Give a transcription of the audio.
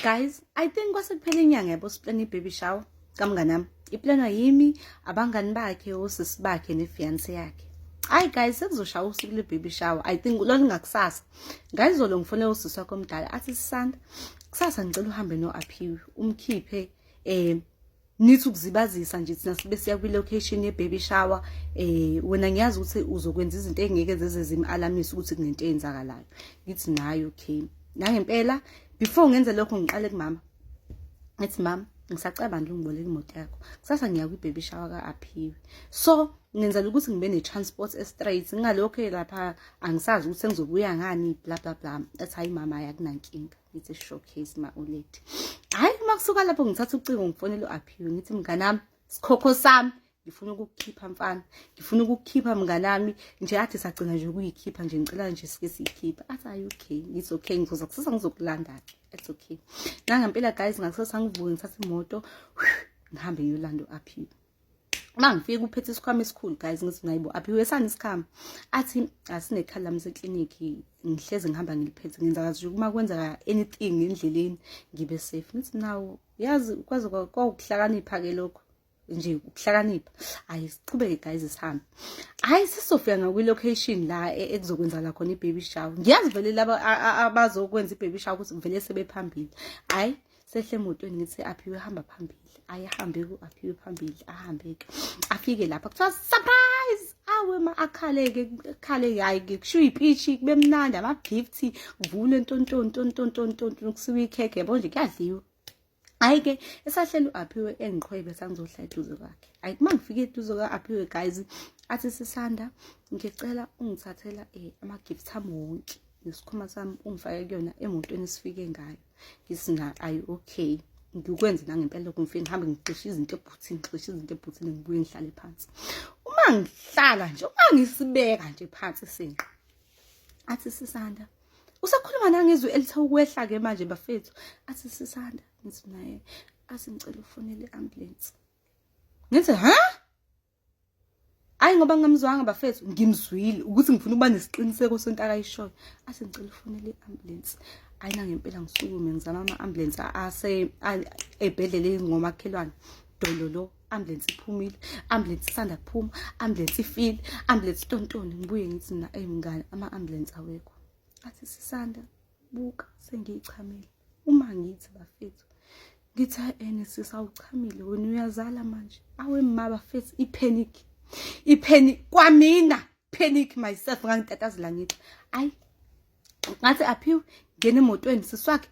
Guys, I think kwasekuphela inyanga yabo siplana i-baby shower kamnganami. Iplanwa yimi, abangani bakhe, osisi bakhe nefiance yakhe. Hayi guys, sekuzoshaya usuku le-baby shower. I think lona ngakusasa. Guys, zolo ngifonela usisi wakho omdala athi Sisanda, kusasa ngicela uhambe no-Aphiwe umkhiphe nithi ukuzibazisa nje thina sibe siya kwi-location ye-baby shower. Wena ngiyazi ukuthi uzokwenza izinto engeke zeze zimi-alarmise ukuthi kunento eyenzakalayo. Ngithi nayo okay. Nangempela before ngenze lokho ngiqale kumama. Ngithi mama, ngisacabanga ngiboleka imoto yakho. Kusasa ngiya kwi-baby shower ka-Aphiwe. So ngenzela ukuthi ngibe ne-transport straight. Ngalokho lapha angisazi ukuthi sengizobuya ngani bla bla bla. Ethi hayi mama ayakunankinga. Ngithi showcase ma ulethe. Hayi makusuka lapho ngithatha ucingo ngifonela u-Aphiwe ngithi mnganami sikhokho sami ngifuna ukukhipha mfana. Ngifuna ukukhipha mnganami nje athi sagcina nje ukuyikhipha nje ngicela nje sike siyikhipha. Athi ayi okay, it's okay ngizoza kusasa ngizokulanda ke. It's okay. Nangempela guys ngakusasa ngivuke ngithatha imoto ngihambe ngiyolanda u-Aphiwe. Mangifika uphethe isikhwama esikhulu guys ngithi nayibo Aphiwe sani isikhama. Athi asinekhala eclinic ngihleze ngihamba ngiliphethe ngenza kazi uma kwenzeka anything endleleni ngibe safe. Ngithi nawo yazi kwaze kwakuhlakanipha ke lokho nje ukuhlakanipha. Hayi siqhubeke guys sihambe. Hayi sisofika ngakwi location la ekuzokwenza la khona i-baby shower. Ngiyazi vele laba abazokwenza i-baby shower ukuthi vele sebephambili. Hayi sehle emotweni ngithi Aphiwe hamba phambili. Ayihambe ku-Aphiwe phambili ahambe ke. Afike lapha kuthiwa surprise. Awe ma akhale hayi ke kushiya ipichi kube mnandi ama gift kuvule ntonto kusiwe ikheke yabo nje kuyadliwa. Hayi ke esahlela u-Aphiwe engiqhwebe sangizohlala eduze kwakhe. Hayi mangifike eduze kwa-Aphiwe guys athi Sisanda ngicela ungithathela ama gift ami wonke nesikhwama sami ungifake kuyona emotweni esifike ngayo. Ngisina ayi okay. Ngikwenze nangempela lokho ngifike ngihambe ngicisha izinto ebhuthini ngibuye ngihlale phansi. Uma ngihlala nje uma ngisibeka nje phansi sinqa. Athi Sisanda usakhuluma nangizwe elithe ukwehla ke manje bafethu. Athi Sisanda ngithi naye asingicela ufonele i-ambulance. Ngithi ha? Ayi ngoba ngamzwanga bafethu ngimzwile ukuthi ngifuna ukuba nesiqiniseko sento akayishoyo. Asingicela ufonele i-ambulance. Ayina ngempela ngisukume ngizama ama-ambulance ebhedlela ngomakhelwane. Dololo ambulance iphumile, ambulance isanda kuphuma, ambulance ifile, ambulance tontoni. Ngibuye ngithi na mngane ama-ambulance awekho. Athi Sisanda buka sengiyichamile. Uma ngithi bafethu ngithi sisa uchamile wena uyazala manje. Awe mama bafethu ipanic kwamina, panic myself ngangitatazela ngithi ayi ngathi Aphiwe ngene emotweni siswakhe